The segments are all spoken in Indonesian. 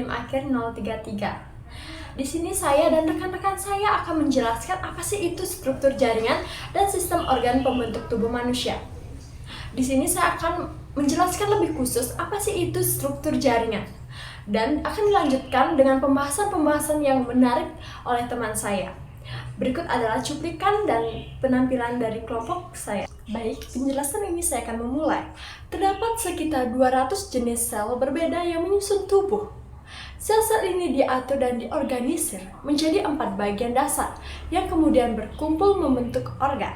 NIM akhir 033. Di sini saya dan rekan-rekan saya akan menjelaskan apa sih itu struktur jaringan dan sistem organ pembentuk tubuh manusia. Di sini saya akan menjelaskan lebih khusus apa sih itu struktur jaringan dan akan dilanjutkan dengan pembahasan-pembahasan yang menarik oleh teman saya. Berikut adalah cuplikan dan penampilan dari kelompok saya. Baik, penjelasan ini saya akan memulai. Terdapat sekitar 200 jenis sel berbeda yang menyusun tubuh. Sel-sel ini diatur dan diorganisir menjadi 4 bagian dasar yang kemudian berkumpul membentuk organ.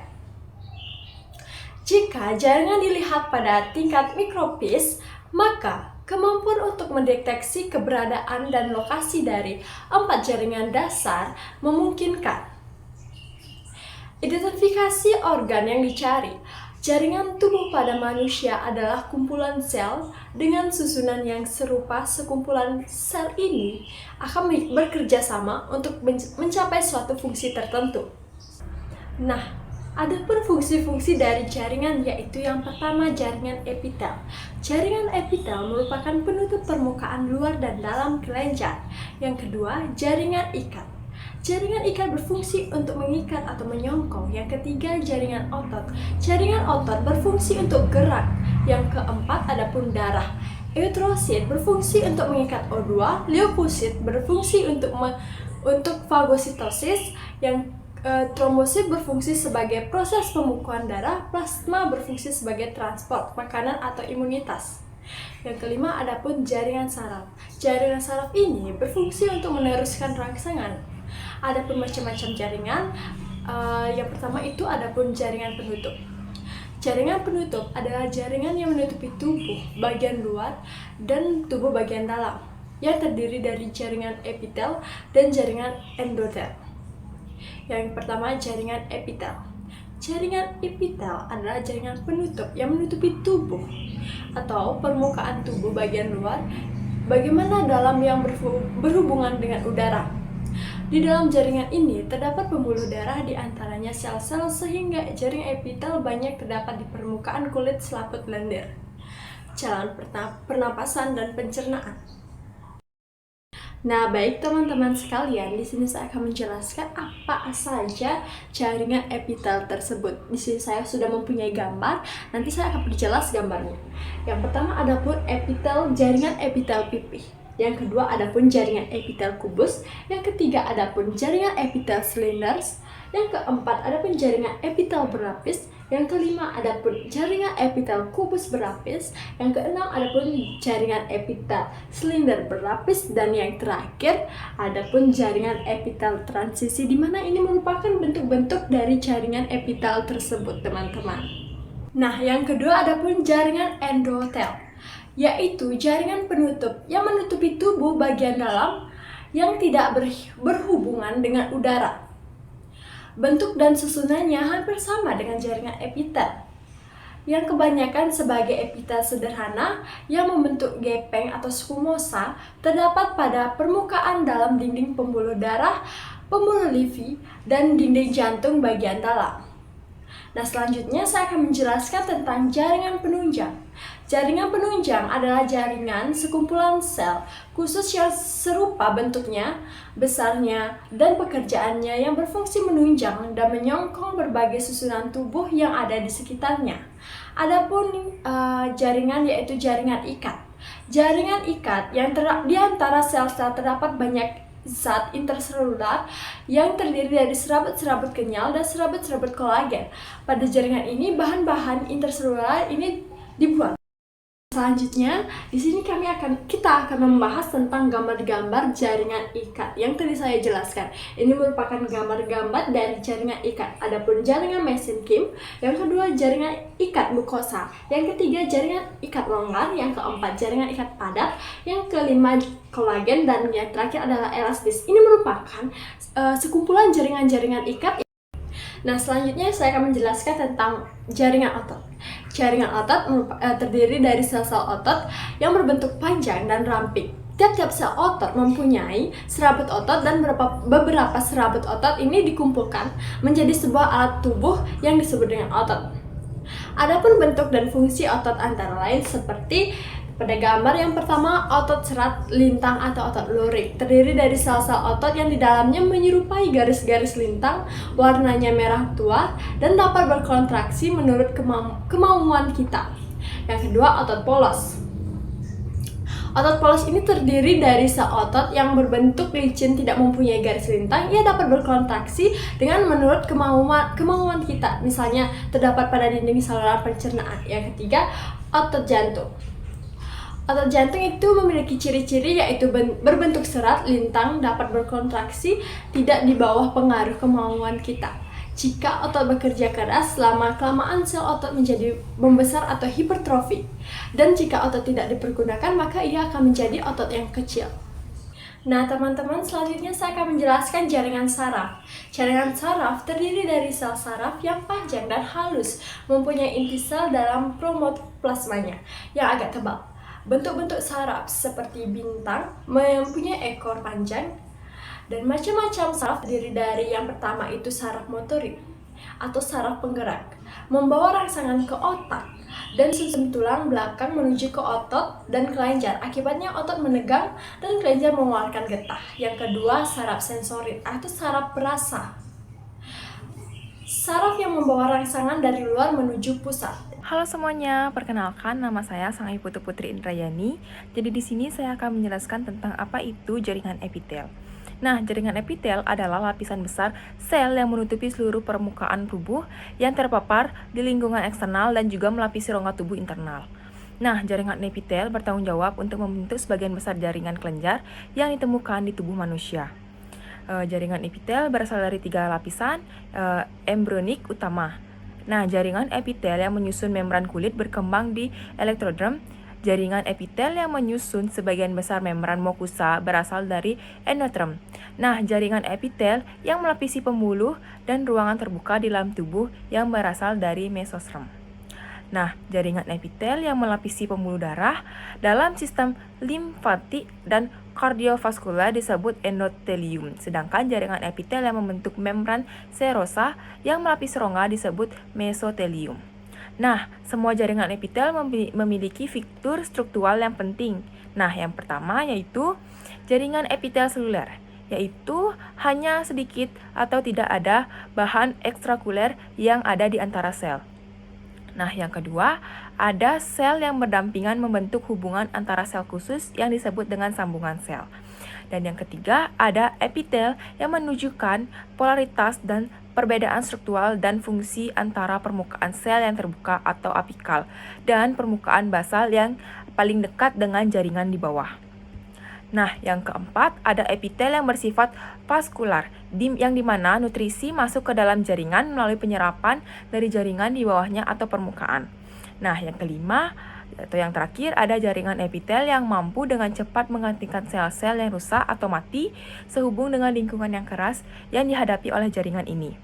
Jika jaringan dilihat pada tingkat mikropis, maka kemampuan untuk mendeteksi keberadaan dan lokasi dari 4 jaringan dasar memungkinkan. Identifikasi organ yang dicari. Jaringan tubuh pada manusia adalah kumpulan sel dengan susunan yang serupa. Sekumpulan sel ini akan bekerja sama untuk mencapai suatu fungsi tertentu. Nah, ada pun fungsi-fungsi dari jaringan, yaitu yang pertama jaringan epitel. Jaringan epitel merupakan penutup permukaan luar dan dalam kelenjar. Yang kedua, jaringan ikat. Jaringan ikat berfungsi untuk mengikat atau menyongkong. Yang ketiga, jaringan otot. Jaringan otot berfungsi untuk gerak. Yang keempat, adapun darah. Eritrosit berfungsi untuk mengikat O2. Leukosit berfungsi untuk fagositosis. Yang trombosit berfungsi sebagai proses pembukuan darah. Plasma berfungsi sebagai transport makanan atau imunitas. Yang kelima, adapun jaringan saraf. Jaringan saraf ini berfungsi untuk meneruskan rangsangan. Adapun macam-macam jaringan, yang pertama itu adapun jaringan penutup. Jaringan penutup adalah jaringan yang menutupi tubuh bagian luar dan tubuh bagian dalam, yang terdiri dari jaringan epitel dan jaringan endotel. Yang pertama, jaringan epitel. Jaringan epitel adalah jaringan penutup yang menutupi tubuh atau permukaan tubuh bagian luar, bagaimana dalam yang berhubungan dengan udara. Di dalam jaringan ini terdapat pembuluh darah di antaranya sel-sel, sehingga jaringan epitel banyak terdapat di permukaan kulit selaput lendir, jalan pernapasan dan pencernaan. Nah, baik teman-teman sekalian, di sini saya akan menjelaskan apa saja jaringan epitel tersebut. Di sini saya sudah mempunyai gambar, nanti saya akan perjelas gambarnya. Yang pertama adapun epitel, jaringan epitel pipih. Yang kedua adapun jaringan epitel kubus. Yang ketiga adapun jaringan epitel silinders. Yang keempat adapun jaringan epitel berlapis. Yang kelima adapun jaringan epitel kubus berlapis. Yang keenam adapun jaringan epitel silinder berlapis. Dan yang terakhir adapun jaringan epitel transisi, di mana ini merupakan bentuk-bentuk dari jaringan epitel tersebut, teman-teman. Nah, yang kedua adapun jaringan endotel, yaitu jaringan penutup yang menutupi tubuh bagian dalam yang tidak berhubungan dengan udara. Bentuk dan susunannya hampir sama dengan jaringan epitel, yang kebanyakan sebagai epitel sederhana yang membentuk gepeng atau squamosa, terdapat pada permukaan dalam dinding pembuluh darah, pembuluh livi, dan dinding jantung bagian dalam. Nah, selanjutnya saya akan menjelaskan tentang jaringan penunjang. Jaringan penunjang adalah jaringan sekumpulan sel khusus yang serupa bentuknya, besarnya, dan pekerjaannya yang berfungsi menunjang dan menyongkong berbagai susunan tubuh yang ada di sekitarnya. Adapun jaringan yaitu jaringan ikat. Jaringan ikat yang di antara sel-sel terdapat banyak zat interselular yang terdiri dari serabut-serabut kenyal dan serabut-serabut kolagen. Pada jaringan ini bahan-bahan interselular ini dibuat. Selanjutnya, di sini kita akan membahas tentang gambar-gambar jaringan ikat yang tadi saya jelaskan. Ini merupakan gambar-gambar dari jaringan ikat. Adapun jaringan mesenkim, yang kedua jaringan ikat mukosa, yang ketiga jaringan ikat longgar, yang keempat jaringan ikat padat, yang kelima kolagen, dan yang terakhir adalah elastis. Ini merupakan sekumpulan jaringan-jaringan ikat. Nah, selanjutnya saya akan menjelaskan tentang jaringan otot. Jaringan otot terdiri dari sel-sel otot yang berbentuk panjang dan ramping. Tiap-tiap sel otot mempunyai serabut otot, dan beberapa serabut otot ini dikumpulkan menjadi sebuah alat tubuh yang disebut dengan otot. Adapun bentuk dan fungsi otot antara lain seperti Pada gambar yang pertama, otot serat lintang atau otot lurik terdiri dari sel-sel otot yang di dalamnya menyerupai garis-garis lintang, warnanya merah tua dan dapat berkontraksi menurut kemauan kita. Yang kedua, otot polos. Otot polos ini terdiri dari sel otot yang berbentuk licin tidak mempunyai garis lintang. Ia dapat berkontraksi dengan menurut kemauan kita. Misalnya terdapat pada dinding saluran pencernaan. Yang ketiga, otot jantung. Otot jantung itu memiliki ciri-ciri yaitu berbentuk serat, lintang, dapat berkontraksi, tidak di bawah pengaruh kemauan kita. Jika otot bekerja keras, lama-kelamaan sel otot menjadi membesar atau hipertrofi. Dan jika otot tidak dipergunakan, maka ia akan menjadi otot yang kecil. Nah teman-teman, selanjutnya saya akan menjelaskan jaringan saraf. Jaringan saraf terdiri dari sel saraf yang panjang dan halus, mempunyai inti sel dalam protoplasmanya yang agak tebal. Bentuk-bentuk saraf seperti bintang mempunyai ekor panjang dan macam-macam saraf terdiri dari yang pertama itu saraf motorik atau saraf penggerak, membawa rangsangan ke otak dan susun tulang belakang menuju ke otot dan kelenjar. Akibatnya otot menegang dan kelenjar mengeluarkan getah. Yang kedua, saraf sensorik atau saraf perasa. Saraf yang membawa rangsangan dari luar menuju pusat. Halo semuanya, perkenalkan nama saya Sang Putu Putri Indrayani. Jadi di sini saya akan menjelaskan tentang apa itu jaringan epitel. Nah, jaringan epitel adalah lapisan besar sel yang menutupi seluruh permukaan tubuh yang terpapar di lingkungan eksternal dan juga melapisi rongga tubuh internal. Nah, jaringan epitel bertanggung jawab untuk membentuk sebagian besar jaringan kelenjar yang ditemukan di tubuh manusia. Jaringan epitel berasal dari 3 lapisan embrionik utama. Nah, jaringan epitel yang menyusun membran kulit berkembang di elektroderm. Jaringan epitel yang menyusun sebagian besar membran mukosa berasal dari endoderm. Nah, jaringan epitel yang melapisi pembuluh dan ruangan terbuka di dalam tubuh yang berasal dari mesosperm. Nah, jaringan epitel yang melapisi pembuluh darah dalam sistem limfatik dan kardiovaskular disebut endotelium. Sedangkan jaringan epitel yang membentuk membran serosa yang melapisi rongga disebut mesotelium. Nah, semua jaringan epitel memiliki fitur struktural yang penting. Nah, yang pertama yaitu jaringan epitel seluler, yaitu hanya sedikit atau tidak ada bahan ekstrakuler yang ada di antara sel. Nah, yang kedua, ada sel yang berdampingan membentuk hubungan antara sel khusus yang disebut dengan sambungan sel. Dan yang ketiga, ada epitel yang menunjukkan polaritas dan perbedaan struktural dan fungsi antara permukaan sel yang terbuka atau apikal dan permukaan basal yang paling dekat dengan jaringan di bawah. Nah, yang keempat, ada epitel yang bersifat vaskular, yang dimana nutrisi masuk ke dalam jaringan melalui penyerapan dari jaringan di bawahnya atau permukaan. Nah, yang kelima, atau yang terakhir, ada jaringan epitel yang mampu dengan cepat menggantikan sel-sel yang rusak atau mati sehubung dengan lingkungan yang keras yang dihadapi oleh jaringan ini.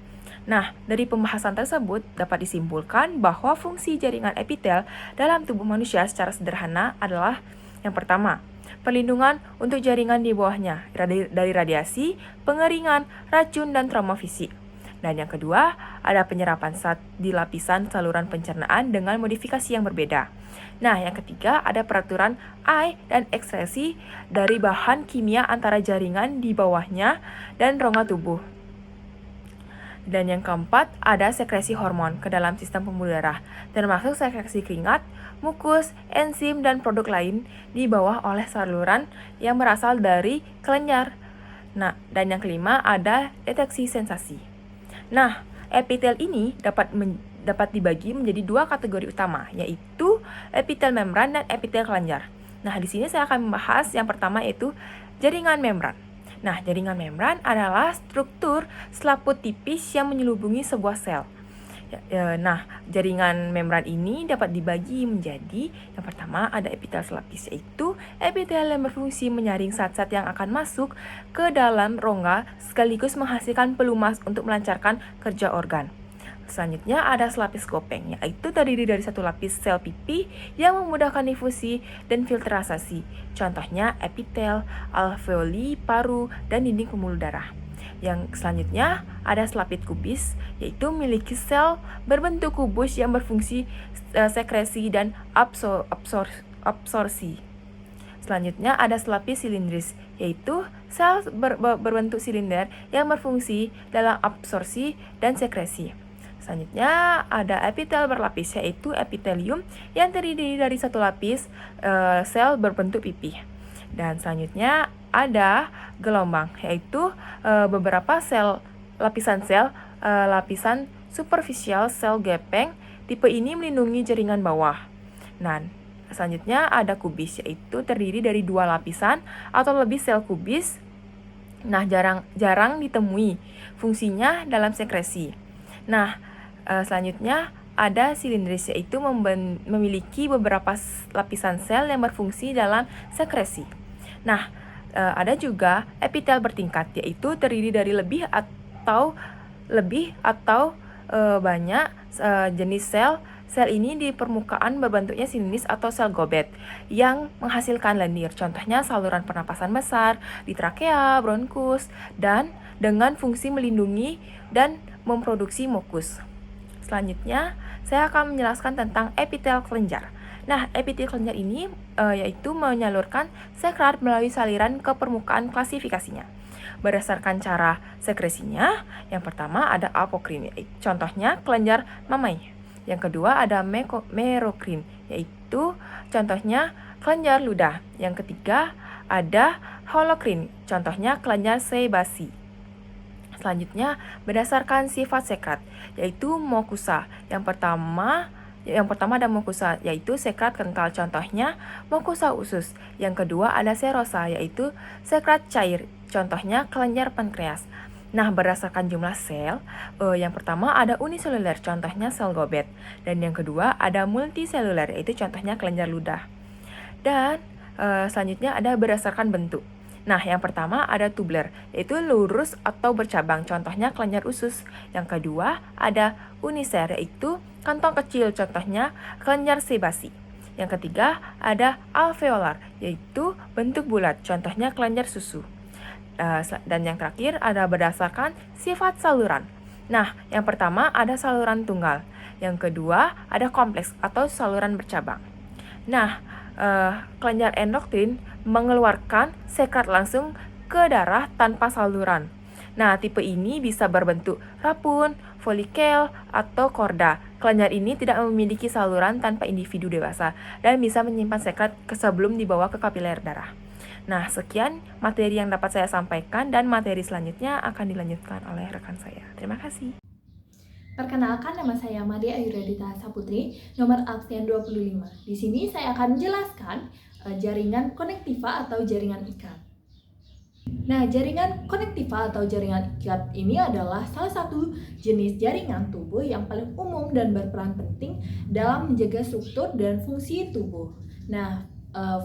Nah, dari pembahasan tersebut dapat disimpulkan bahwa fungsi jaringan epitel dalam tubuh manusia secara sederhana adalah yang pertama, perlindungan untuk jaringan di bawahnya dari radiasi, pengeringan, racun, dan trauma fisik. Dan yang kedua, ada penyerapan zat di lapisan saluran pencernaan dengan modifikasi yang berbeda. Nah, yang ketiga, ada peraturan I dan ekskresi dari bahan kimia antara jaringan di bawahnya dan rongga tubuh. Dan yang keempat, ada sekresi hormon ke dalam sistem pembuluh darah, termasuk sekresi keringat, mukus, enzim, dan produk lain di bawah oleh saluran yang berasal dari kelenjar. Nah, dan yang kelima, ada deteksi sensasi. Nah, epitel ini dapat dibagi menjadi 2 kategori utama, yaitu epitel membran dan epitel kelenjar. Nah, di sini saya akan membahas yang pertama yaitu jaringan membran. Nah, jaringan membran adalah struktur selaput tipis yang menyelubungi sebuah sel. Nah, jaringan membran ini dapat dibagi menjadi yang pertama ada epitel selapis, yaitu epitel yang berfungsi menyaring zat-zat yang akan masuk ke dalam rongga sekaligus menghasilkan pelumas untuk melancarkan kerja organ. Selanjutnya ada selapis kopeng, yaitu terdiri dari satu lapis sel pipi yang memudahkan difusi dan filtrasasi. Contohnya epitel, alveoli, paru, dan dinding pembuluh darah. Yang selanjutnya ada selapis kubis, yaitu memiliki sel berbentuk kubus yang berfungsi sekresi dan absorpsi. Selanjutnya ada selapis silindris, yaitu sel berbentuk silinder yang berfungsi dalam absorpsi dan sekresi. Selanjutnya ada epitel berlapis, yaitu epitelium yang terdiri dari satu lapis sel berbentuk pipih. Dan selanjutnya ada gelombang, yaitu beberapa lapisan superficial sel gepeng. Tipe ini melindungi jaringan bawah. Nah, selanjutnya ada kubis, yaitu terdiri dari dua lapisan atau lebih sel kubis. Nah, jarang ditemui. Fungsinya dalam sekresi. Nah, selanjutnya ada silindris, yaitu memiliki beberapa lapisan sel yang berfungsi dalam sekresi. Nah, ada juga epitel bertingkat, yaitu terdiri dari lebih atau banyak jenis sel. Sel ini di permukaan berbentuknya silindris atau sel gobet yang menghasilkan lendir. Contohnya saluran pernapasan besar di trakea, bronkus, dan dengan fungsi melindungi dan memproduksi mukus. Selanjutnya, saya akan menjelaskan tentang epitel kelenjar. Nah, epitel kelenjar ini yaitu menyalurkan sekret melalui saliran ke permukaan klasifikasinya. Berdasarkan cara sekresinya, yang pertama ada apokrin, contohnya kelenjar mamai. Yang kedua ada merokrin, yaitu contohnya kelenjar ludah. Yang ketiga ada holokrin, contohnya kelenjar sebasi. Selanjutnya berdasarkan sifat sekret, yaitu mukosa. Yang pertama ada mukosa, yaitu sekret kental, contohnya mukosa usus. Yang kedua ada serosa, yaitu sekret cair, contohnya kelenjar pankreas. Nah, berdasarkan jumlah sel, yang pertama ada uniseluler, contohnya sel gobet. Dan yang kedua ada multiseluler, yaitu contohnya kelenjar ludah. Dan selanjutnya ada berdasarkan bentuk. Nah, yang pertama ada tubular, yaitu lurus atau bercabang, contohnya kelenjar usus. Yang kedua ada uniser, yaitu kantong kecil, contohnya kelenjar sebasi. Yang ketiga ada alveolar, yaitu bentuk bulat, contohnya kelenjar susu. Dan yang terakhir ada berdasarkan sifat saluran. Nah, yang pertama ada saluran tunggal. Yang kedua ada kompleks atau saluran bercabang. Nah, kelenjar endokrin mengeluarkan sekret langsung ke darah tanpa saluran. Nah, tipe ini bisa berbentuk rapun, folikel, atau korda. Kelenjar ini tidak memiliki saluran tanpa individu dewasa dan bisa menyimpan sekret sebelum dibawa ke kapiler darah. Nah, sekian materi yang dapat saya sampaikan dan materi selanjutnya akan dilanjutkan oleh rekan saya. Terima kasih. Perkenalkan, nama saya Made Ayuradita Saputri, nomor absen 25. Di sini saya akan menjelaskan jaringan konektiva atau jaringan ikat. Nah, jaringan konektiva atau jaringan ikat ini adalah salah satu jenis jaringan tubuh yang paling umum dan berperan penting dalam menjaga struktur dan fungsi tubuh. Nah,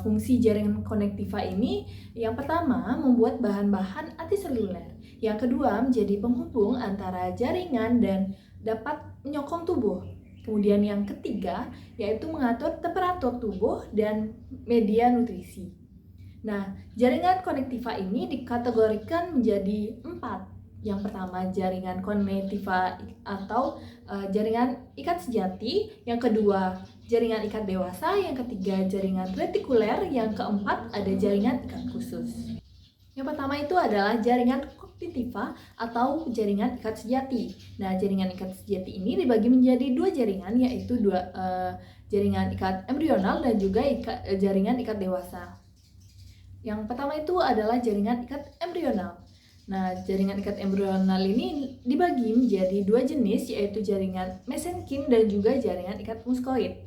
fungsi jaringan konektiva ini yang pertama membuat bahan-bahan antiseluler, yang kedua menjadi penghubung antara jaringan dan dapat menyokong tubuh, kemudian yang ketiga yaitu mengatur temperatur tubuh dan media nutrisi. Nah, jaringan konektiva ini dikategorikan menjadi 4. Yang pertama jaringan konektiva atau jaringan ikat sejati, yang kedua jaringan ikat dewasa, yang ketiga jaringan retikuler, yang keempat ada jaringan ikat khusus. Yang pertama itu adalah jaringan konektiva atau jaringan ikat sejati. Nah, jaringan ikat sejati ini dibagi menjadi dua jaringan, yaitu jaringan ikat embrional dan juga jaringan ikat dewasa. Yang pertama itu adalah jaringan ikat embrional. Nah, jaringan ikat embrional ini dibagi menjadi dua jenis, yaitu jaringan mesenkim dan juga jaringan ikat muskoid.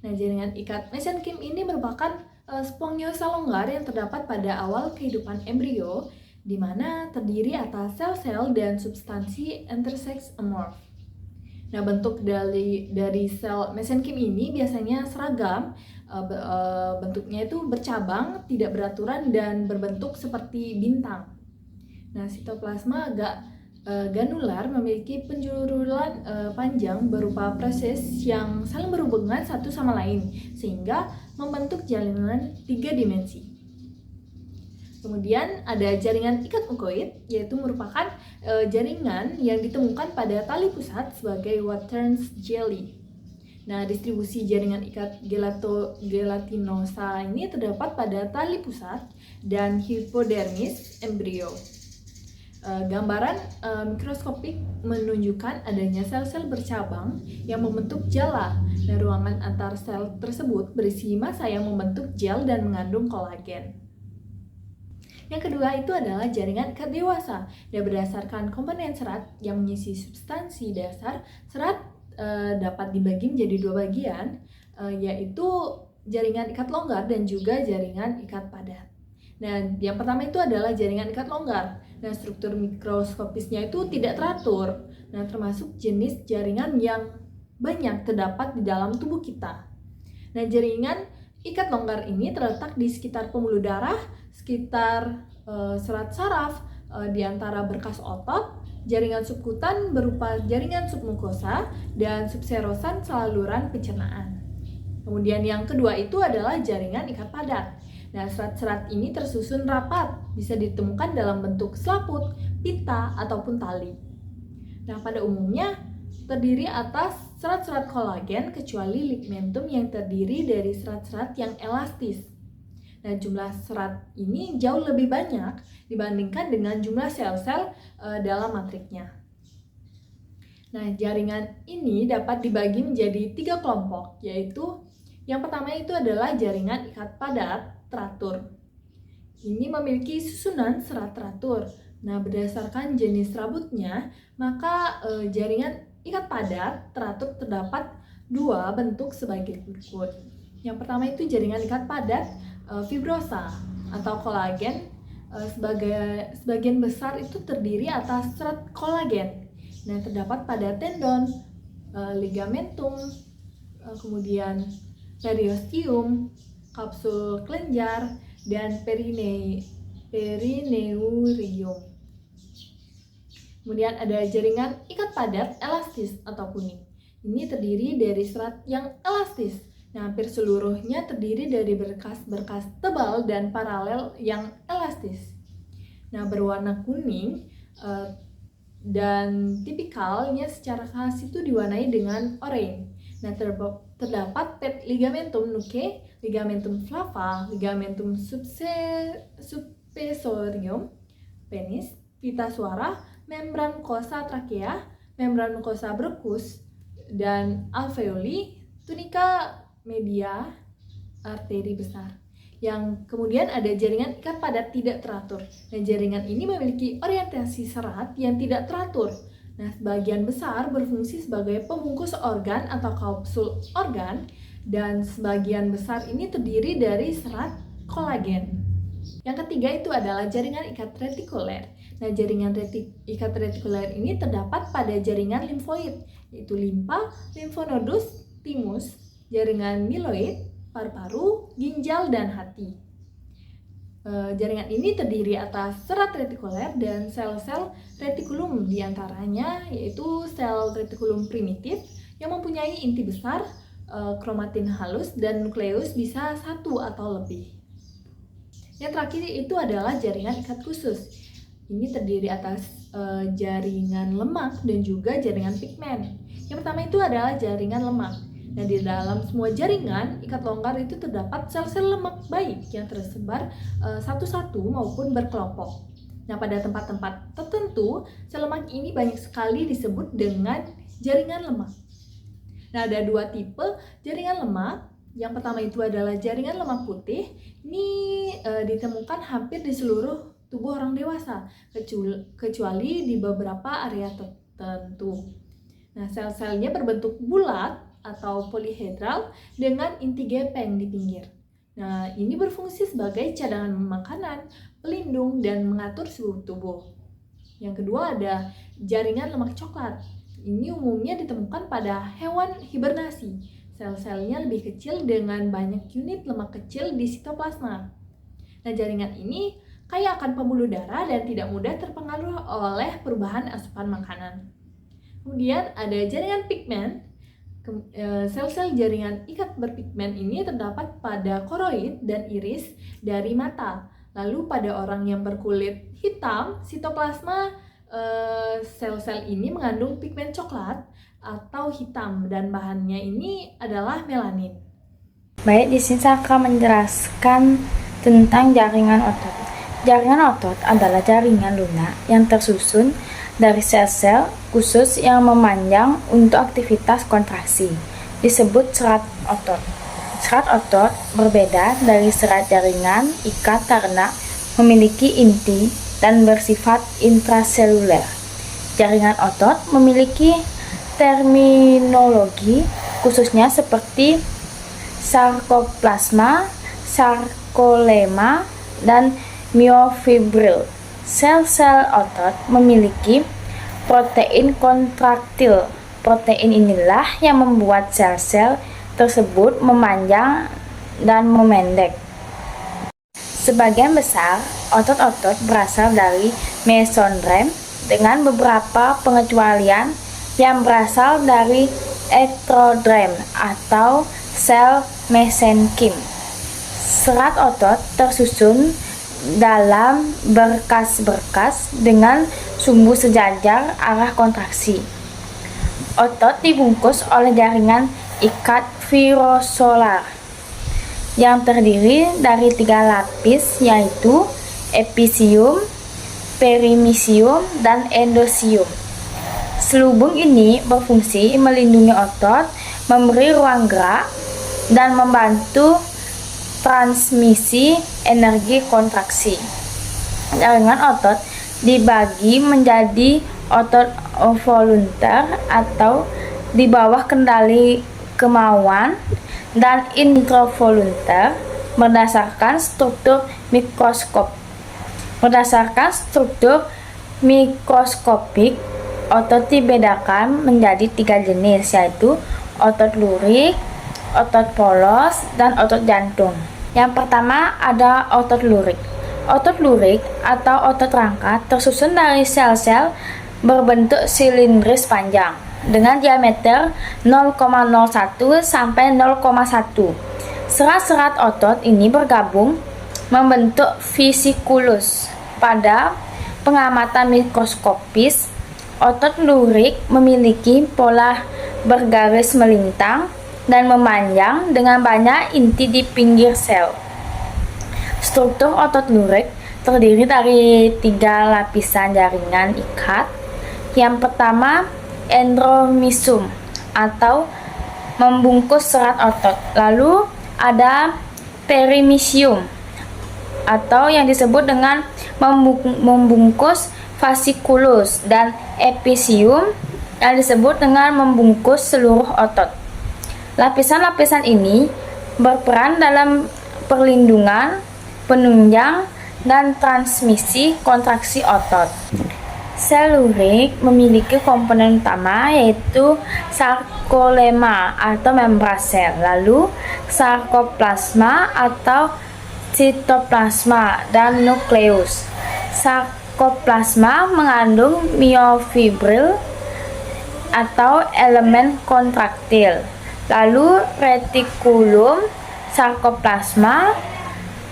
Nah, jaringan ikat mesenkim ini merupakan spongiosa longgar yang terdapat pada awal kehidupan embrio, di mana terdiri atas sel-sel dan substansi intersex amorf. Nah, bentuk dari sel mesenkim ini biasanya seragam, bentuknya itu bercabang, tidak beraturan, dan berbentuk seperti bintang. Nah, sitoplasma agak granular memiliki penjurulan panjang berupa proses yang saling berhubungan satu sama lain, sehingga membentuk jalinan 3 dimensi. Kemudian ada jaringan ikat mukoid, yaitu merupakan jaringan yang ditemukan pada tali pusat sebagai Waterns jelly. Nah, distribusi jaringan ikat gelatinosa ini terdapat pada tali pusat dan hipodermis embrio. Gambaran mikroskopik menunjukkan adanya sel-sel bercabang yang membentuk jala. Nah, ruangan antar sel tersebut berisi massa yang membentuk gel dan mengandung kolagen. Yang kedua itu adalah jaringan ikat dewasa. Dan berdasarkan komponen serat yang mengisi substansi dasar, serat dapat dibagi menjadi dua bagian, yaitu jaringan ikat longgar dan juga jaringan ikat padat. Nah, yang pertama itu adalah jaringan ikat longgar. Nah, struktur mikroskopisnya itu tidak teratur. Nah, termasuk jenis jaringan yang banyak terdapat di dalam tubuh kita. Nah, jaringan ikat longgar ini terletak di sekitar pembuluh darah, sekitar serat saraf, di antara berkas otot, jaringan subkutan berupa jaringan submukosa, dan subserosan saluran pencernaan. Kemudian yang kedua itu adalah jaringan ikat padat. Nah, serat-serat ini tersusun rapat, bisa ditemukan dalam bentuk selaput, pita, ataupun tali. Nah, pada umumnya terdiri atas serat-serat kolagen kecuali ligamentum yang terdiri dari serat-serat yang elastis. Nah, jumlah serat ini jauh lebih banyak dibandingkan dengan jumlah sel-sel dalam matriknya. Nah, jaringan ini dapat dibagi menjadi 3 kelompok, yaitu yang pertama itu adalah jaringan ikat padat teratur. Ini memiliki susunan serat teratur. Nah, berdasarkan jenis rambutnya, maka jaringan ikat padat teratur terdapat 2 bentuk sebagai berikut. Yang pertama itu jaringan ikat padat fibrosa atau kolagen. Sebagian besar itu terdiri atas serat kolagen. Nah, terdapat pada tendon, ligamentum, kemudian periosteum, kapsul kelenjar, dan perineurium. Kemudian ada jaringan ikat padat elastis atau kuning. Ini terdiri dari serat yang elastis. Nah, hampir seluruhnya terdiri dari berkas-berkas tebal dan paralel yang elastis. Nah, berwarna kuning dan tipikalnya secara khas itu diwarnai dengan oranye. Nah, terdapat ligamentum nuchae, ligamentum flava, ligamentum subspessorium penis, pita suara, membran mukosa trachea, membran mukosa bronchus, dan alveoli, tunika media, arteri besar. Yang kemudian ada jaringan ikat padat tidak teratur. Nah, jaringan ini memiliki orientasi serat yang tidak teratur. Nah, sebagian besar berfungsi sebagai pembungkus organ atau kapsul organ, dan sebagian besar ini terdiri dari serat kolagen. Yang ketiga itu adalah jaringan ikat retikuler. Nah, jaringan ikat retikuler ini terdapat pada jaringan limfoid, yaitu limpa, limfonodus, timus, jaringan mieloid, paru-paru, ginjal, dan hati. Jaringan ini terdiri atas serat retikuler dan sel-sel retikulum, diantaranya yaitu sel retikulum primitif yang mempunyai inti besar, kromatin halus, dan nukleus bisa 1 atau lebih. Yang terakhir itu adalah jaringan ikat khusus. Ini terdiri atas jaringan lemak dan juga jaringan pigmen. Yang pertama itu adalah jaringan lemak. Nah, di dalam semua jaringan ikat longgar itu terdapat sel-sel lemak baik yang tersebar satu-satu maupun berkelompok. Nah, pada tempat-tempat tertentu, sel lemak ini banyak sekali disebut dengan jaringan lemak. Nah, ada 2 tipe jaringan lemak. Yang pertama itu adalah jaringan lemak putih. Ini ditemukan hampir di seluruh tubuh orang dewasa, kecuali di beberapa area tertentu. Nah, sel-selnya berbentuk bulat atau polihedral dengan inti gepeng di pinggir. Nah, ini berfungsi sebagai cadangan makanan, pelindung, dan mengatur suhu tubuh. Yang kedua ada jaringan lemak coklat. Ini umumnya ditemukan pada hewan hibernasi. Sel-selnya lebih kecil dengan banyak unit lemak kecil di sitoplasma. Nah, jaringan ini kaya akan pembuluh darah dan tidak mudah terpengaruh oleh perubahan asupan makanan. Kemudian ada jaringan pigmen. Sel-sel jaringan ikat berpigmen ini terdapat pada koroid dan iris dari mata. Lalu pada orang yang berkulit hitam, sitoplasma Sel-sel ini mengandung pigmen coklat atau hitam dan bahannya ini adalah melanin. Baik, di sini saya akan menjelaskan tentang jaringan otot. Jaringan otot adalah jaringan lunak yang tersusun dari sel-sel khusus yang memanjang untuk aktivitas kontraksi, disebut serat otot. Serat otot berbeda dari serat jaringan ikat karena memiliki inti dan bersifat intraseluler. Jaringan otot memiliki terminologi khususnya seperti sarkoplasma, sarkolema, dan myofibril. Sel-sel otot memiliki protein kontraktil. Protein inilah yang membuat sel-sel tersebut memanjang dan memendek. Sebagian besar otot-otot berasal dari mesondrem dengan beberapa pengecualian yang berasal dari ektrodrem atau sel mesenkim. Serat otot tersusun dalam berkas-berkas dengan sumbu sejajar arah kontraksi. Otot dibungkus oleh jaringan ikat virosolar yang terdiri dari 3 lapis, yaitu episium, perimisium, dan endosium. Selubung ini berfungsi melindungi otot, memberi ruang gerak, dan membantu transmisi energi kontraksi. Jaringan otot dibagi menjadi otot volunter atau di bawah kendali kemauan dan intravolunter berdasarkan struktur mikroskopik. Otot dibedakan menjadi 3 jenis, yaitu otot lurik, otot polos, dan otot jantung. Yang pertama ada otot lurik. Otot lurik atau otot rangka tersusun dari sel-sel berbentuk silindris panjang dengan diameter 0,01 sampai 0,1. Serat-serat otot ini bergabung membentuk vesikulus. Pada pengamatan mikroskopis, otot lurik memiliki pola bergaris melintang dan memanjang dengan banyak inti di pinggir sel. Struktur otot lurik terdiri dari 3 lapisan jaringan ikat. Yang pertama, endomisum atau membungkus serat otot. Lalu ada perimisium atau yang disebut dengan membungkus vasikulus, dan episium yang disebut dengan membungkus seluruh otot. Lapisan-lapisan ini berperan dalam perlindungan, penunjang, dan transmisi kontraksi otot. Sel lurik memiliki komponen utama yaitu sarkolema atau membran sel, lalu sarkoplasma atau sitoplasma, dan nukleus. Sarkoplasma mengandung myofibril atau elemen kontraktil, lalu retikulum, sarkoplasma,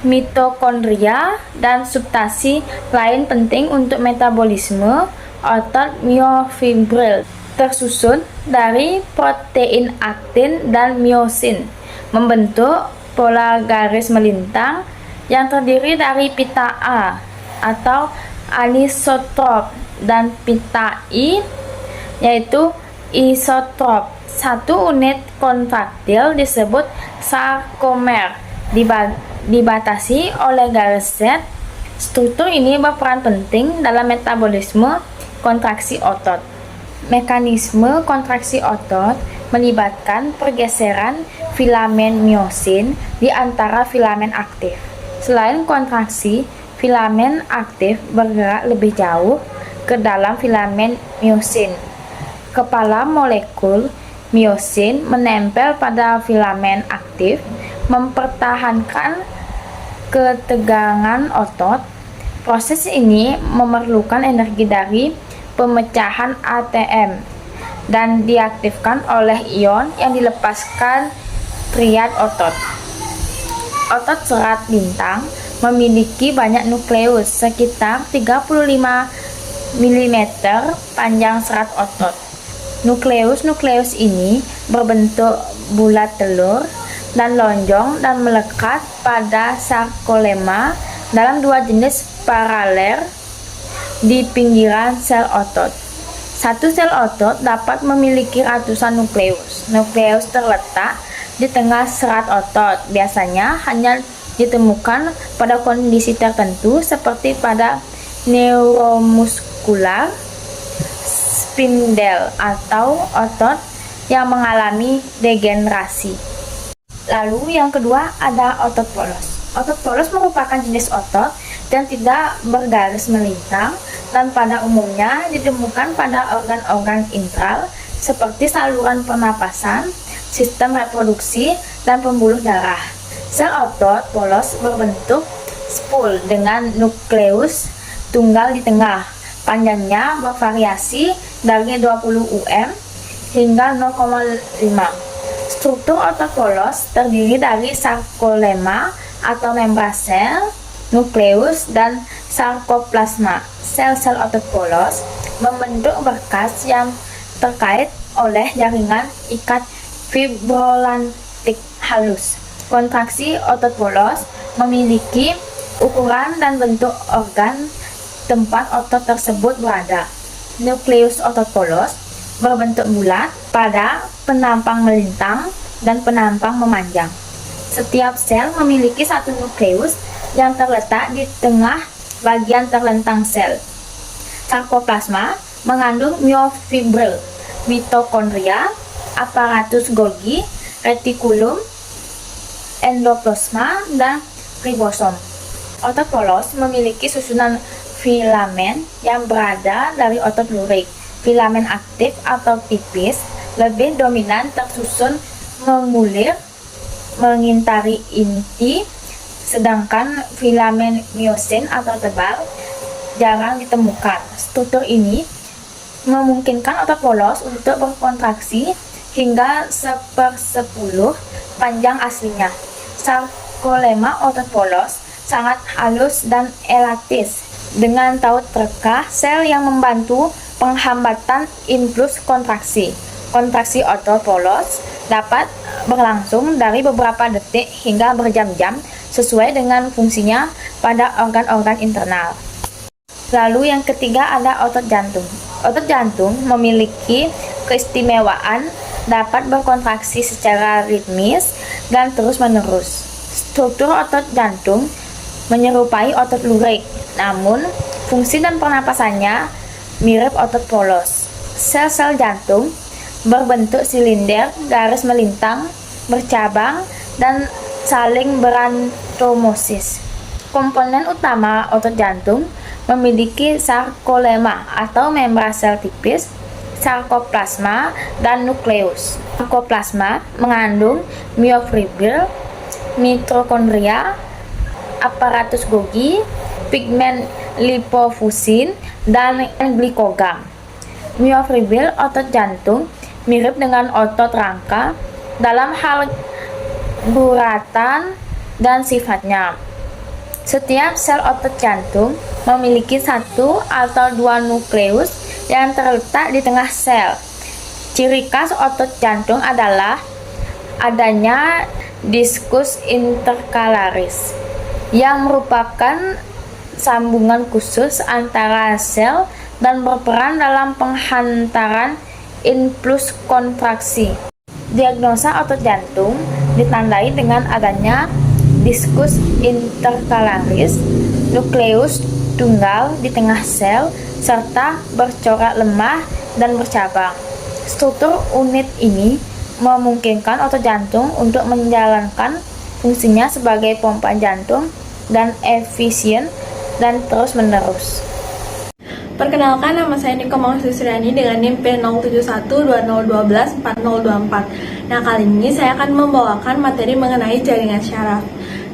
mitokondria, dan substansi lain penting untuk metabolisme. Otot myofibril tersusun dari protein aktin dan myosin, membentuk pola garis melintang yang terdiri dari pita A atau anisotrop dan pita I yaitu isotrop. Satu unit kontraktil disebut sarkomer dibatasi oleh garis Z. Struktur ini berperan penting dalam metabolisme kontraksi otot. Mekanisme kontraksi otot melibatkan pergeseran filamen myosin di antara filamen aktif. Selain kontraksi, filamen aktif bergerak lebih jauh ke dalam filamen myosin. Kepala molekul myosin menempel pada filamen aktif, mempertahankan ketegangan otot. Proses ini memerlukan energi dari pemecahan ATM dan diaktifkan oleh ion yang dilepaskan triad otot. Otot serat bintang memiliki banyak nukleus, sekitar 35 mm panjang serat otot. Nukleus ini berbentuk bulat telur dan lonjong dan melekat pada sarkolema dalam dua jenis paralel di pinggiran sel otot. Satu sel otot dapat memiliki ratusan nukleus. Nukleus terletak di tengah serat otot. Biasanya hanya ditemukan pada kondisi tertentu seperti pada neuromuskular, spindel, atau otot yang mengalami degenerasi. Lalu yang kedua ada otot polos. Otot polos merupakan jenis otot yang tidak bergaris melintang dan pada umumnya ditemukan pada organ-organ intral seperti saluran pernapasan, sistem reproduksi, dan pembuluh darah. Sel otot polos berbentuk spool dengan nukleus tunggal di tengah. Panjangnya bervariasi dari 20 mm hingga 0,5. Struktur otot polos terdiri dari sarkolema atau membran sel, nukleus, dan sarkoplasma. Sel-sel otot polos membentuk berkas yang terkait oleh jaringan ikat fibrolantik halus. Kontraksi otot polos memiliki ukuran dan bentuk organ tempat otot tersebut berada. Nukleus otot polos berbentuk bulat, pada penampang melintang, dan penampang memanjang. Setiap sel memiliki satu nukleus yang terletak di tengah bagian terlentang sel. Sarkoplasma mengandung myofibril, mitokondria, aparatus Golgi, retikulum, endoplasma, dan ribosom. Otot polos memiliki susunan filamen yang berada dari otot lurik. Filamen aktif atau tipis lebih dominan tersusun mengulir mengitari inti, sedangkan filamen myosin atau tebal jarang ditemukan. Struktur ini memungkinkan otot polos untuk berkontraksi hingga 1/10 panjang aslinya. Sarkolema otot polos sangat halus dan elastis dengan taut rekah sel yang membantu penghambatan impuls kontraksi. Kontraksi otot polos dapat berlangsung dari beberapa detik hingga berjam-jam sesuai dengan fungsinya pada organ-organ internal. Lalu yang ketiga ada otot jantung. Otot jantung memiliki keistimewaan dapat berkontraksi secara ritmis dan terus-menerus. Struktur otot jantung menyerupai otot lurik, namun fungsi dan pernapasannya mirip otot polos. Sel-sel jantung berbentuk silinder garis melintang, bercabang, dan saling berantomosis. Komponen utama otot jantung memiliki sarkolema atau membran sel tipis, sarkoplasma, dan nukleus. Sarkoplasma mengandung myofibril, mitokondria, aparatus Golgi, pigmen lipofusin, dan glikogam. Myofibril otot jantung mirip dengan otot rangka dalam hal guratan dan sifatnya. Setiap sel otot jantung memiliki satu atau dua nukleus yang terletak di tengah sel. Ciri khas otot jantung adalah adanya diskus intercalaris yang merupakan sambungan khusus antara sel dan berperan dalam penghantaran impuls kontraksi. Diagnosa otot jantung ditandai dengan adanya diskus intercalaris, nukleus tunggal di tengah sel, serta bercorak lemah dan bercabang. Struktur unit ini memungkinkan otot jantung untuk menjalankan fungsinya sebagai pompa jantung dan efisien dan terus-menerus. Perkenalkan, nama saya Niko Mausudriani dengan NIM P071201124024. Nah, kali ini saya akan membawakan materi mengenai jaringan syaraf.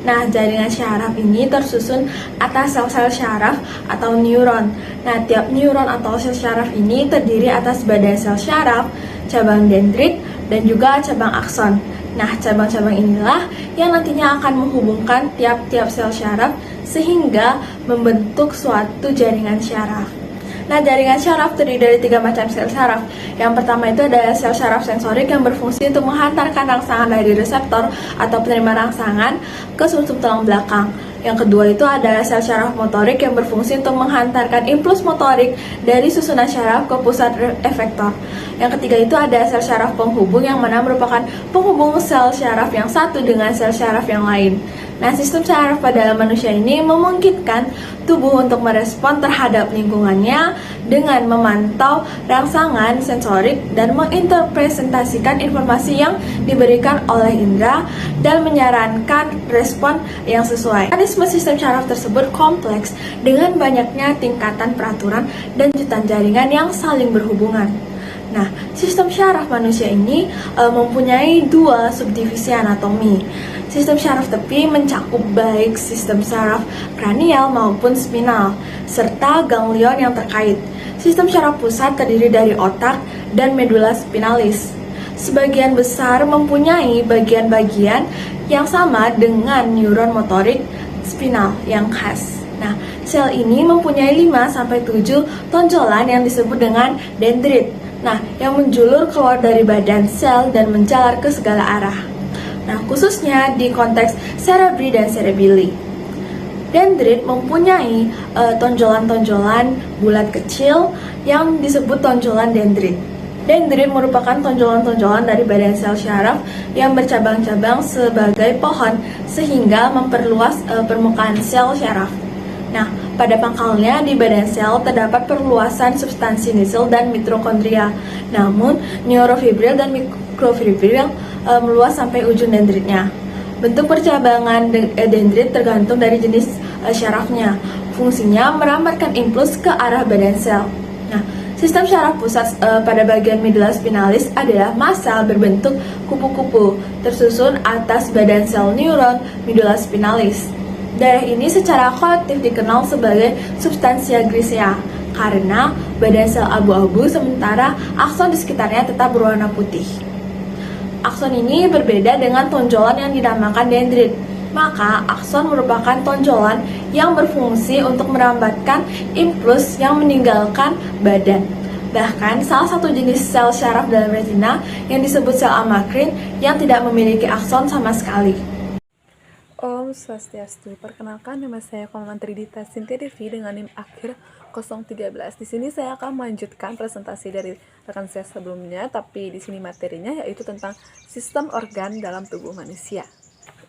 Nah, jaringan syaraf ini tersusun atas sel-sel syaraf atau neuron. Nah, tiap neuron atau sel syaraf ini terdiri atas badan sel syaraf, cabang dendrit, dan juga cabang akson. Nah, cabang-cabang inilah yang nantinya akan menghubungkan tiap-tiap sel syaraf sehingga membentuk suatu jaringan syaraf. Nah, jaringan syaraf terdiri dari 3 macam sel syaraf. Yang pertama itu ada sel syaraf sensorik yang berfungsi untuk menghantarkan rangsangan dari reseptor atau penerima rangsangan ke sumsum tulang belakang. Yang kedua itu ada sel syaraf motorik yang berfungsi untuk menghantarkan impuls motorik dari susunan syaraf ke pusat efektor. Yang ketiga itu ada sel syaraf penghubung yang mana merupakan penghubung sel syaraf yang satu dengan sel syaraf yang lain. Nah, sistem syaraf pada manusia ini memungkinkan tubuh untuk merespon terhadap lingkungannya dengan memantau rangsangan sensorik dan menginterpretasikan informasi yang diberikan oleh indera dan menyarankan respon yang sesuai. Mekanisme sistem syaraf tersebut kompleks dengan banyaknya tingkatan peraturan dan jutaan jaringan yang saling berhubungan. Nah, sistem syaraf manusia ini mempunyai 2 subdivisi anatomi. Sistem syaraf tepi mencakup baik sistem syaraf kranial maupun spinal, serta ganglion yang terkait. Sistem syaraf pusat terdiri dari otak dan medula spinalis. Sebagian besar mempunyai bagian-bagian yang sama dengan neuron motorik spinal yang khas. Nah, sel ini mempunyai 5-7 tonjolan yang disebut dengan dendrit. Nah, yang menjulur keluar dari badan sel dan menjalar ke segala arah. Nah, khususnya di konteks cerebri dan cerebelli. Dendrit mempunyai tonjolan-tonjolan bulat kecil yang disebut tonjolan dendrit. Dendrit merupakan tonjolan-tonjolan dari badan sel syaraf yang bercabang-cabang sebagai pohon sehingga memperluas permukaan sel syaraf. Nah, pada pangkalnya di badan sel terdapat perluasan substansi nukleus dan mitokondria. Namun, neurofibril dan mikrofibril meluas sampai ujung dendritnya. Bentuk percabangan dendrit tergantung dari jenis syarafnya. Fungsinya merambatkan impuls ke arah badan sel. Nah, sistem syaraf pusat pada bagian medula spinalis adalah massa berbentuk kupu-kupu tersusun atas badan sel neuron medula spinalis. Daerah ini secara kolektif dikenal sebagai substansia grisea karena badan sel abu-abu sementara akson di sekitarnya tetap berwarna putih. Akson ini berbeda dengan tonjolan yang dinamakan dendrit. Maka akson merupakan tonjolan yang berfungsi untuk merambatkan impuls yang meninggalkan badan. Bahkan salah satu jenis sel syaraf dalam retina yang disebut sel amakrin yang tidak memiliki akson sama sekali. Om Swastiastu, perkenalkan nama saya Komantri Dita Sintia Devi dengan NIM akhir 013. Di sini saya akan melanjutkan presentasi dari rekan saya sebelumnya, tapi di sini materinya yaitu tentang sistem organ dalam tubuh manusia.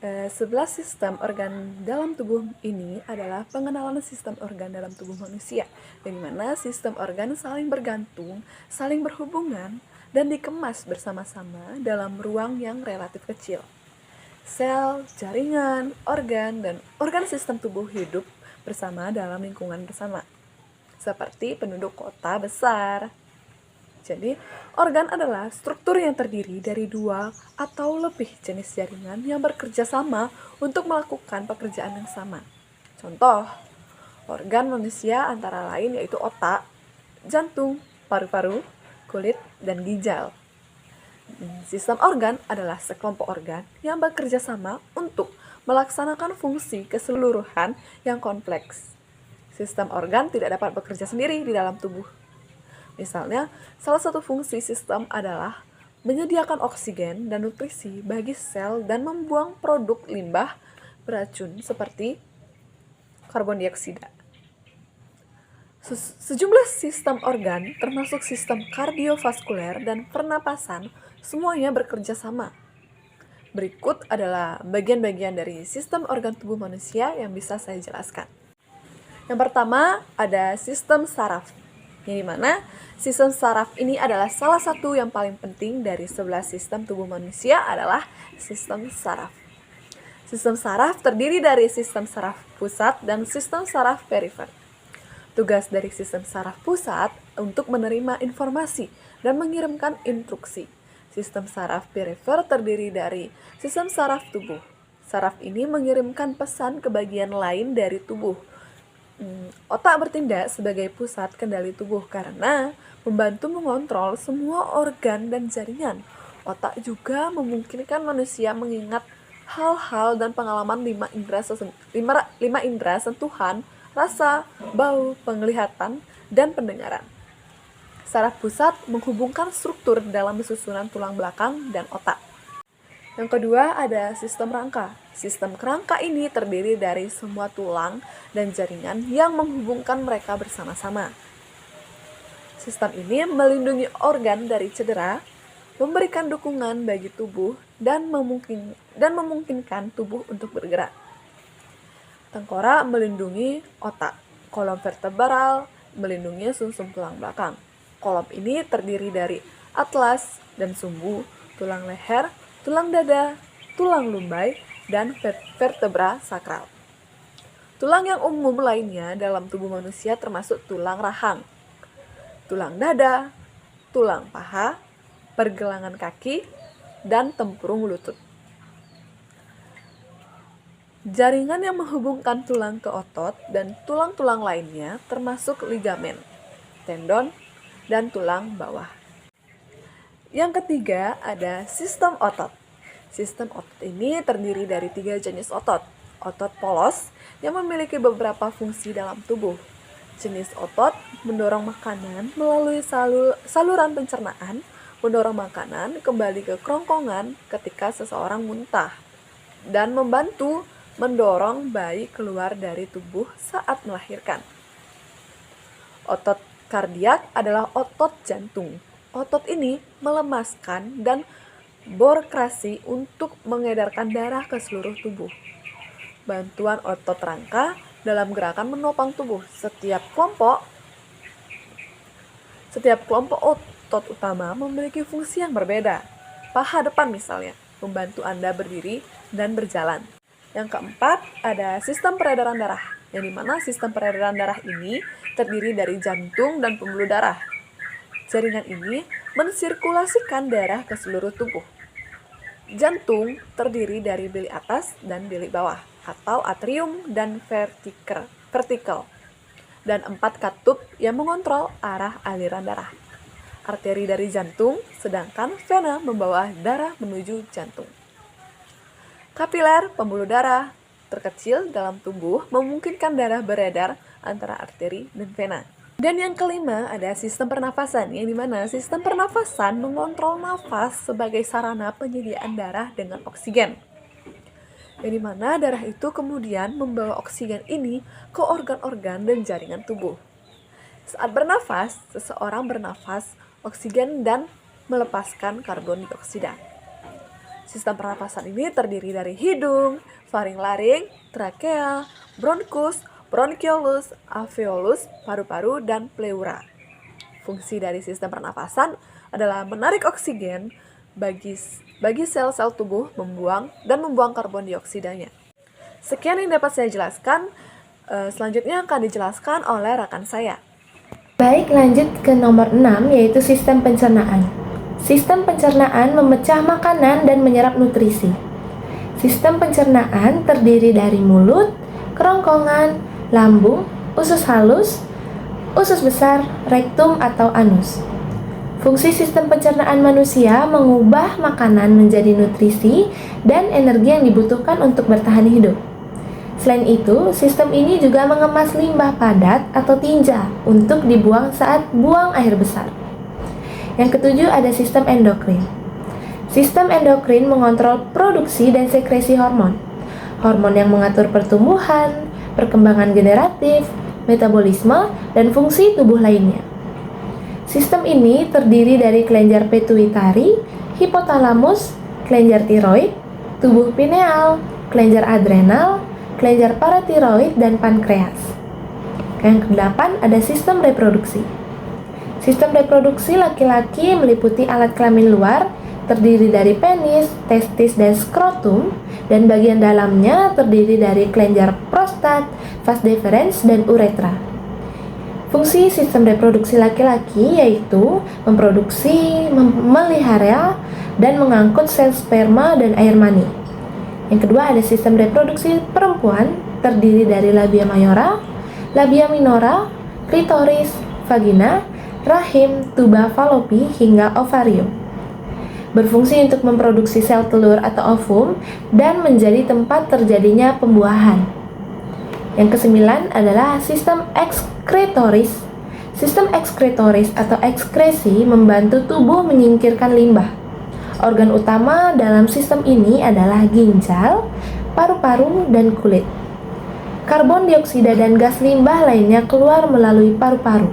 11 sistem organ dalam tubuh ini adalah pengenalan sistem organ dalam tubuh manusia, di mana sistem organ saling bergantung, saling berhubungan, dan dikemas bersama-sama dalam ruang yang relatif kecil. Sel, jaringan, organ, dan organ sistem tubuh hidup bersama dalam lingkungan bersama, seperti penduduk kota besar. Jadi, organ adalah struktur yang terdiri dari 2 atau lebih jenis jaringan yang bekerja sama untuk melakukan pekerjaan yang sama. Contoh, organ manusia antara lain yaitu otak, jantung, paru-paru, kulit, dan ginjal. Sistem organ adalah sekelompok organ yang bekerja sama untuk melaksanakan fungsi keseluruhan yang kompleks. Sistem organ tidak dapat bekerja sendiri di dalam tubuh. Misalnya, salah satu fungsi sistem adalah menyediakan oksigen dan nutrisi bagi sel dan membuang produk limbah beracun seperti karbon dioksida. Sejumlah sistem organ, termasuk sistem kardiovaskuler dan pernapasan, semuanya bekerja sama. Berikut adalah bagian-bagian dari sistem organ tubuh manusia yang bisa saya jelaskan. Yang pertama, ada sistem saraf. Yang dimana sistem saraf ini adalah salah satu yang paling penting dari 11 sistem tubuh manusia adalah sistem saraf. Sistem saraf terdiri dari sistem saraf pusat dan sistem saraf perifer. Tugas dari sistem saraf pusat untuk menerima informasi dan mengirimkan instruksi. Sistem saraf perifer terdiri dari sistem saraf tubuh. Saraf ini mengirimkan pesan ke bagian lain dari tubuh. Otak bertindak sebagai pusat kendali tubuh karena membantu mengontrol semua organ dan jaringan. Otak juga memungkinkan manusia mengingat hal-hal dan pengalaman 5 indera sentuhan, rasa, bau, penglihatan, dan pendengaran. Saraf pusat menghubungkan struktur dalam susunan tulang belakang dan otak. Yang kedua ada sistem rangka. Sistem kerangka ini terdiri dari semua tulang dan jaringan yang menghubungkan mereka bersama-sama. Sistem ini melindungi organ dari cedera, memberikan dukungan bagi tubuh, dan memungkinkan tubuh untuk bergerak. Tengkorak melindungi otak, kolom vertebral melindungi sumsum tulang belakang. Kolom ini terdiri dari atlas dan sumbu, tulang leher, tulang dada, tulang lumbai, dan vertebra sakral. Tulang yang umum lainnya dalam tubuh manusia termasuk tulang rahang, tulang dada, tulang paha, pergelangan kaki, dan tempurung lutut. Jaringan yang menghubungkan tulang ke otot dan tulang-tulang lainnya termasuk ligamen, tendon, dan tulang bawah. Yang ketiga ada sistem otot. Sistem otot ini terdiri dari 3 jenis otot. Otot polos yang memiliki beberapa fungsi dalam tubuh. Jenis otot mendorong makanan melalui saluran pencernaan, mendorong makanan kembali ke kerongkongan ketika seseorang muntah, dan membantu mendorong bayi keluar dari tubuh saat melahirkan. Otot kardiak adalah otot jantung. Otot ini melemaskan dan berkrasi untuk mengedarkan darah ke seluruh tubuh. Bantuan otot rangka dalam gerakan menopang tubuh. Setiap kelompok otot utama memiliki fungsi yang berbeda. Paha depan misalnya, membantu Anda berdiri dan berjalan. Yang keempat, ada sistem peredaran darah, yang dimana sistem peredaran darah ini terdiri dari jantung dan pembuluh darah. Jaringan ini mensirkulasikan darah ke seluruh tubuh. Jantung terdiri dari bilik atas dan bilik bawah, atau atrium dan vertical, dan 4 katup yang mengontrol arah aliran darah. Arteri dari jantung, sedangkan vena membawa darah menuju jantung. Kapiler, pembuluh darah terkecil dalam tubuh, memungkinkan darah beredar antara arteri dan vena. Dan yang kelima ada sistem pernafasan, yang dimana sistem pernafasan mengontrol nafas sebagai sarana penyediaan darah dengan oksigen. Yang dimana darah itu kemudian membawa oksigen ini ke organ-organ dan jaringan tubuh. Saat bernafas, seseorang bernafas oksigen dan melepaskan karbon dioksida. Sistem pernapasan ini terdiri dari hidung, faring-laring, trakea, bronkus, bronkiolus, alveolus, paru-paru, dan pleura. Fungsi dari sistem pernapasan adalah menarik oksigen bagi sel-sel tubuh, membuang karbon dioksidanya. Sekian yang dapat saya jelaskan. Selanjutnya akan dijelaskan oleh rekan saya. Baik, lanjut ke nomor 6, yaitu sistem pencernaan. Sistem pencernaan memecah makanan dan menyerap nutrisi. Sistem pencernaan terdiri dari mulut, kerongkongan, lambung, usus halus, usus besar, rektum atau anus. Fungsi sistem pencernaan manusia mengubah makanan menjadi nutrisi dan energi yang dibutuhkan untuk bertahan hidup. Selain itu, sistem ini juga mengemas limbah padat atau tinja untuk dibuang saat buang air besar. Yang ketujuh ada sistem endokrin. Sistem endokrin mengontrol produksi dan sekresi hormon. Hormon yang mengatur pertumbuhan, perkembangan generatif, metabolisme, dan fungsi tubuh lainnya. Sistem ini terdiri dari kelenjar pituitari, hipotalamus, kelenjar tiroid, tubuh pineal, kelenjar adrenal, kelenjar paratiroid, dan pankreas. Yang kedelapan ada sistem reproduksi. Sistem reproduksi laki-laki meliputi alat kelamin luar, terdiri dari penis, testis, dan skrotum, dan bagian dalamnya terdiri dari kelenjar prostat, vas deferens, dan uretra. Fungsi sistem reproduksi laki-laki yaitu memproduksi, memelihara, dan mengangkut sel sperma dan air mani. Yang kedua ada sistem reproduksi perempuan, terdiri dari labia mayora, labia minora, klitoris, vagina, rahim, tuba falopi, hingga ovarium. Berfungsi untuk memproduksi sel telur atau ovum dan menjadi tempat terjadinya pembuahan. Yang kesembilan adalah sistem ekskretoris. Sistem ekskretoris atau ekskresi membantu tubuh menyingkirkan limbah. Organ utama dalam sistem ini adalah ginjal, paru-paru, dan kulit. Karbon dioksida dan gas limbah lainnya keluar melalui paru-paru.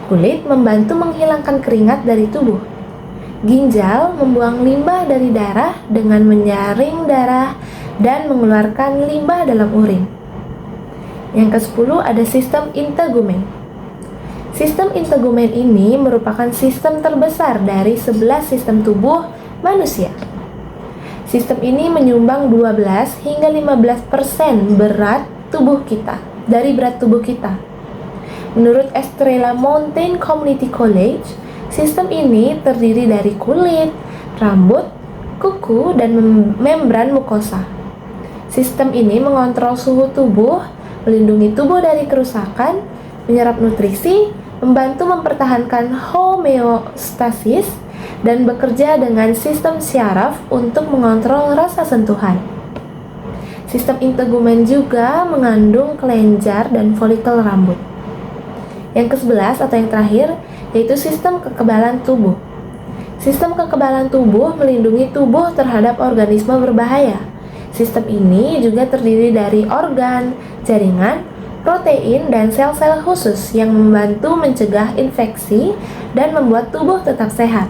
Kulit membantu menghilangkan keringat dari tubuh. Ginjal membuang limbah dari darah dengan menyaring darah dan mengeluarkan limbah dalam urin. Yang ke-10 ada sistem integumen. Sistem integumen ini merupakan sistem terbesar dari 11 sistem tubuh manusia. Sistem ini menyumbang 12 hingga 15% berat tubuh kita, dari berat tubuh kita. Menurut Estrella Mountain Community College, sistem ini terdiri dari kulit, rambut, kuku, dan membran mukosa. Sistem ini mengontrol suhu tubuh, melindungi tubuh dari kerusakan, menyerap nutrisi, membantu mempertahankan homeostasis, dan bekerja dengan sistem syaraf untuk mengontrol rasa sentuhan. Sistem integumen juga mengandung kelenjar dan folikel rambut. Yang ke-11 atau yang terakhir yaitu sistem kekebalan tubuh. Sistem kekebalan tubuh melindungi tubuh terhadap organisme berbahaya. Sistem ini juga terdiri dari organ, jaringan, protein, dan sel-sel khusus yang membantu mencegah infeksi dan membuat tubuh tetap sehat.